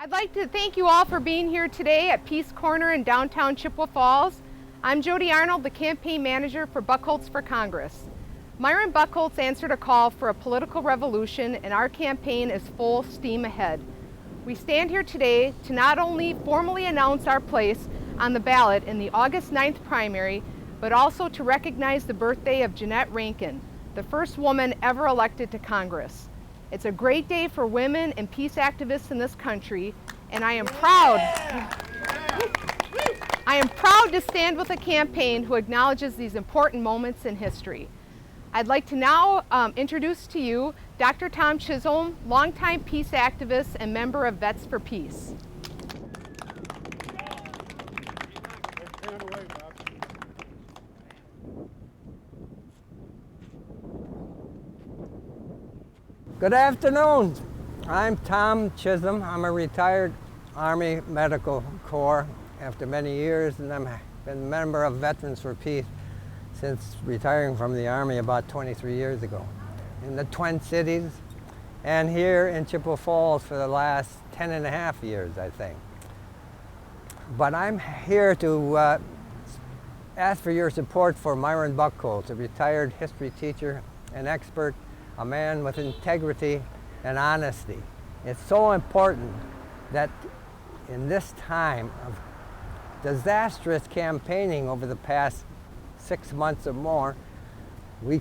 I'd like to thank you all for being here today at Peace Corner in downtown Chippewa Falls. I'm Jody Arnold, the campaign manager for Buchholz for Congress. Myron Buchholz answered a call for a political revolution, and our campaign is full steam ahead. We stand here today to not only formally announce our place on the ballot in the August 9th primary, but also to recognize the birthday of Jeannette Rankin, the first woman ever elected to Congress. It's a great day for women and peace activists in this country, and I am proud to stand with a campaign who acknowledges these important moments in history. I'd like to now introduce to you Dr. Tom Chisholm, longtime peace activist and member of Vets for Peace. Good afternoon. I'm Tom Chisholm. I'm a retired Army Medical Corps after many years, and I've been a member of Veterans for Peace since retiring from the Army about 23 years ago. In the Twin Cities and here in Chippewa Falls for the last 10 and a half years, I think. But I'm here to ask for your support for Myron Buchholz, a retired history teacher, an expert, a man with integrity and honesty. It's so important that in this time of disastrous campaigning over the past 6 months or more, I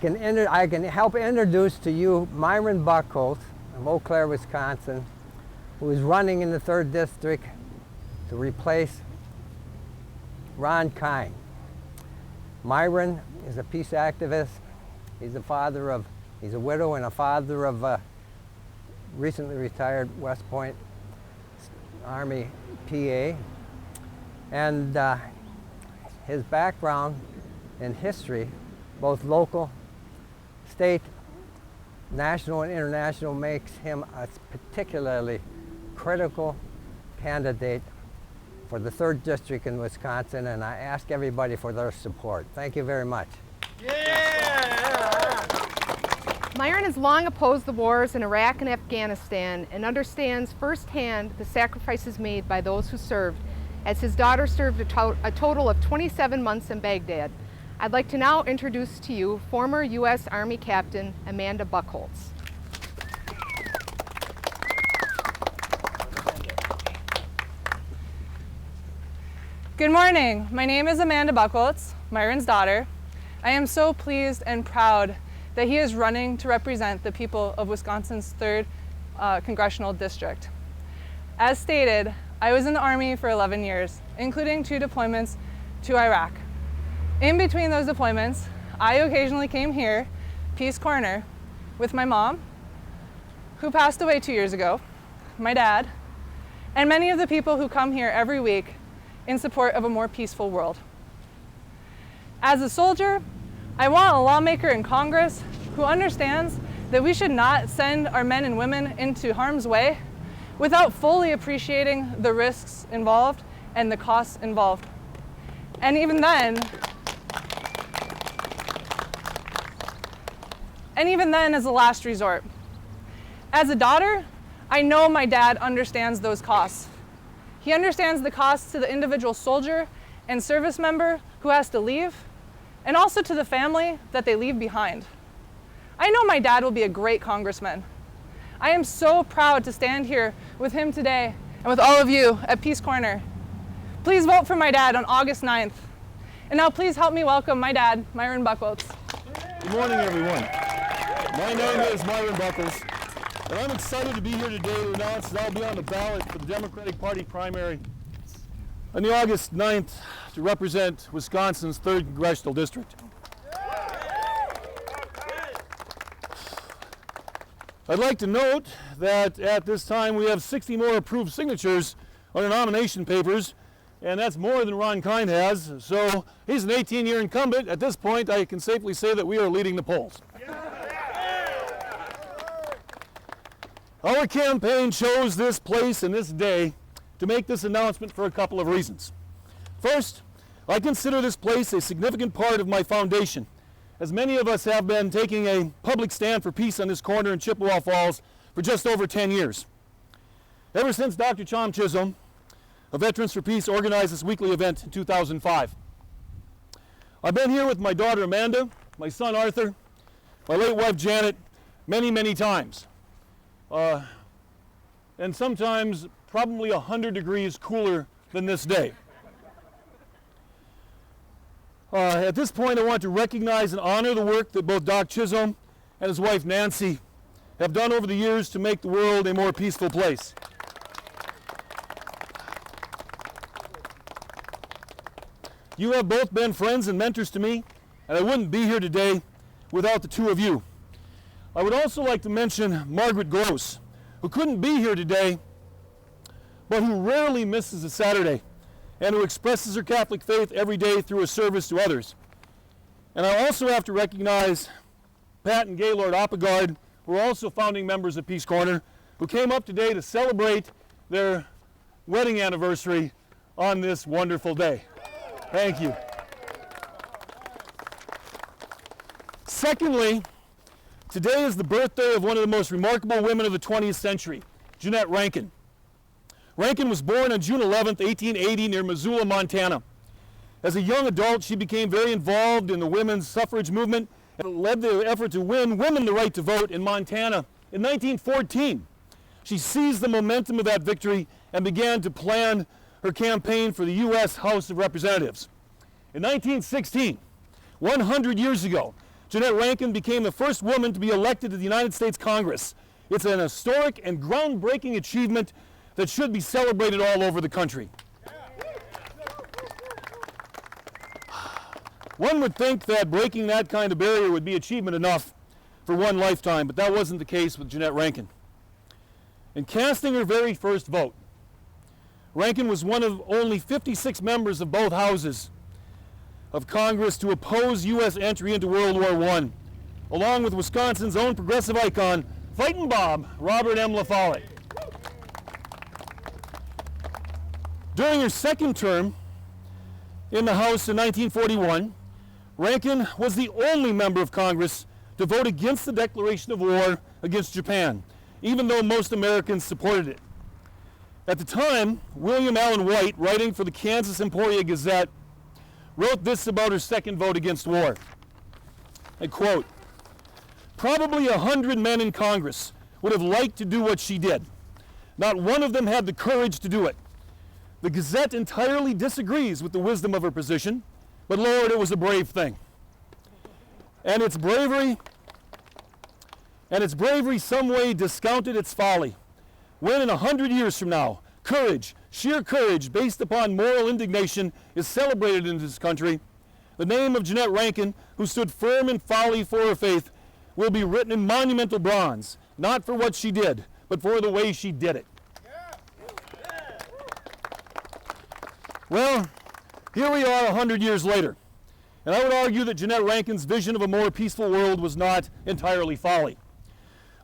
can help introduce to you Myron Buchholz of Eau Claire, Wisconsin, who is running in the 3rd District to replace Ron Kine. Myron is a peace activist. He's a widow and a father of a recently retired West Point Army PA. And his background in history, both local, state, national, and international, makes him a particularly critical candidate for the 3rd District in Wisconsin, and I ask everybody for their support. Thank you very much. Myron has long opposed the wars in Iraq and Afghanistan and understands firsthand the sacrifices made by those who served, as his daughter served a total of 27 months in Baghdad. I'd like to now introduce to you former U.S. Army Captain Amanda Buchholz. Good morning. My name is Amanda Buchholz, Myron's daughter. I am so pleased and proud that he is running to represent the people of Wisconsin's 3rd congressional district. As stated, I was in the Army for 11 years, including 2 deployments to Iraq. In between those deployments, I occasionally came here, Peace Corner, with my mom, who passed away 2 years ago, my dad, and many of the people who come here every week in support of a more peaceful world. As a soldier, I want a lawmaker in Congress who understands that we should not send our men and women into harm's way without fully appreciating the risks involved and the costs involved. And even then, as a last resort. As a daughter, I know my dad understands those costs. He understands the costs to the individual soldier and service member who has to leave, and also to the family that they leave behind. I know my dad will be a great congressman. I am so proud to stand here with him today and with all of you at Peace Corner. Please vote for my dad on August 9th. And now please help me welcome my dad, Myron Buchholz. Good morning, everyone. My name is Myron Buchholz, and I'm excited to be here today to announce that I'll be on the ballot for the Democratic Party primary on the August 9th to represent Wisconsin's 3rd congressional district. I'd like to note that at this time we have 60 more approved signatures on the nomination papers, and that's more than Ron Kine has. So he's an 18-year incumbent. At this point, I can safely say that we are leading the polls. Our campaign chose this place and this day to make this announcement for a couple of reasons. First, I consider this place a significant part of my foundation, as many of us have been taking a public stand for peace on this corner in Chippewa Falls for just over 10 years. ever since Dr. Tom Chisholm of Veterans for Peace organized this weekly event in 2005. I've been here with my daughter Amanda, my son Arthur, my late wife Janet, many, many times. And sometimes probably 100 degrees cooler than this day. At this point, I want to recognize and honor the work that both Doc Chisholm and his wife Nancy have done over the years to make the world a more peaceful place. You have both been friends and mentors to me, and I wouldn't be here today without the two of you. I would also like to mention Margaret Gross, who couldn't be here today, but who rarely misses a Saturday, and who expresses her Catholic faith every day through a service to others. And I also have to recognize Pat and Gaylord Oppegard, who are also founding members of Peace Corner, who came up today to celebrate their wedding anniversary on this wonderful day. Thank you. Secondly, today is the birthday of one of the most remarkable women of the 20th century, Jeannette Rankin. Rankin was born on June 11, 1880, near Missoula, Montana. As a young adult, she became very involved in the women's suffrage movement and led the effort to win women the right to vote in Montana. In 1914, she seized the momentum of that victory and began to plan her campaign for the U.S. House of Representatives. In 1916, 100 years ago, Jeannette Rankin became the first woman to be elected to the United States Congress. It's an historic and groundbreaking achievement that should be celebrated all over the country. One would think that breaking that kind of barrier would be achievement enough for one lifetime, but that wasn't the case with Jeannette Rankin. In casting her very first vote, Rankin was one of only 56 members of both houses of Congress to oppose U.S. entry into World War I, along with Wisconsin's own progressive icon, Fightin' Bob, Robert M. La Follette. During her second term in the House in 1941, Rankin was the only member of Congress to vote against the declaration of war against Japan, even though most Americans supported it. At the time, William Allen White, writing for the Kansas Emporia Gazette, wrote this about her second vote against war. I quote, "Probably 100 men in Congress would have liked to do what she did. Not one of them had the courage to do it. The Gazette entirely disagrees with the wisdom of her position, but Lord, it was a brave thing. And its bravery some way discounted its folly. When in 100 years from now, courage, sheer courage based upon moral indignation is celebrated in this country, the name of Jeannette Rankin, who stood firm in folly for her faith, will be written in monumental bronze, not for what she did, but for the way she did it." Well, here we are 100 years later, and I would argue that Jeannette Rankin's vision of a more peaceful world was not entirely folly.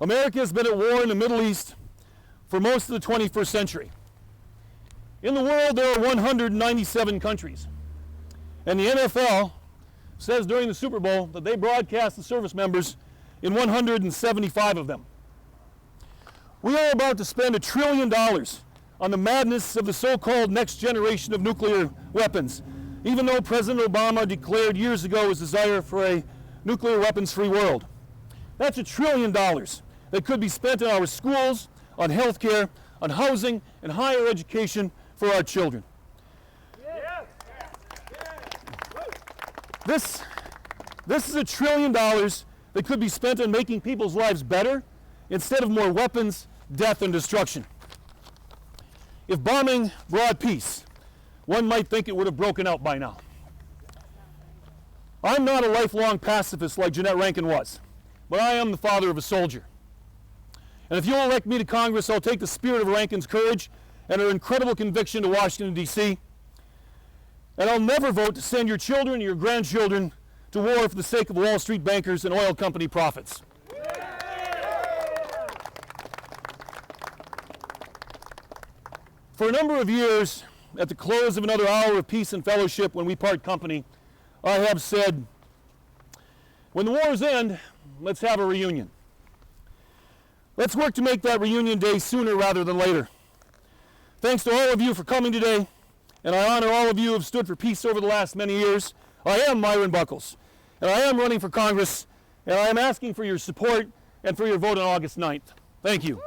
America has been at war in the Middle East for most of the 21st century. In the world, there are 197 countries, and the NFL says during the Super Bowl that they broadcast the service members in 175 of them. We are about to spend $1 trillion on the madness of the so-called next generation of nuclear weapons, even though President Obama declared years ago his desire for a nuclear weapons-free world. That's $1 trillion that could be spent on our schools, on health care, on housing, and higher education for our children. This is $1 trillion that could be spent on making people's lives better instead of more weapons, death, and destruction. If bombing brought peace, one might think it would have broken out by now. I'm not a lifelong pacifist like Jeannette Rankin was, but I am the father of a soldier. And if you'll elect me to Congress, I'll take the spirit of Rankin's courage and her incredible conviction to Washington, D.C., and I'll never vote to send your children or your grandchildren to war for the sake of Wall Street bankers and oil company profits. For a number of years, at the close of another hour of peace and fellowship when we part company, I have said, when the wars end, let's have a reunion. Let's work to make that reunion day sooner rather than later. Thanks to all of you for coming today, and I honor all of you who have stood for peace over the last many years. I am Myron Buchholz, and I am running for Congress, and I am asking for your support and for your vote on August 9th. Thank you.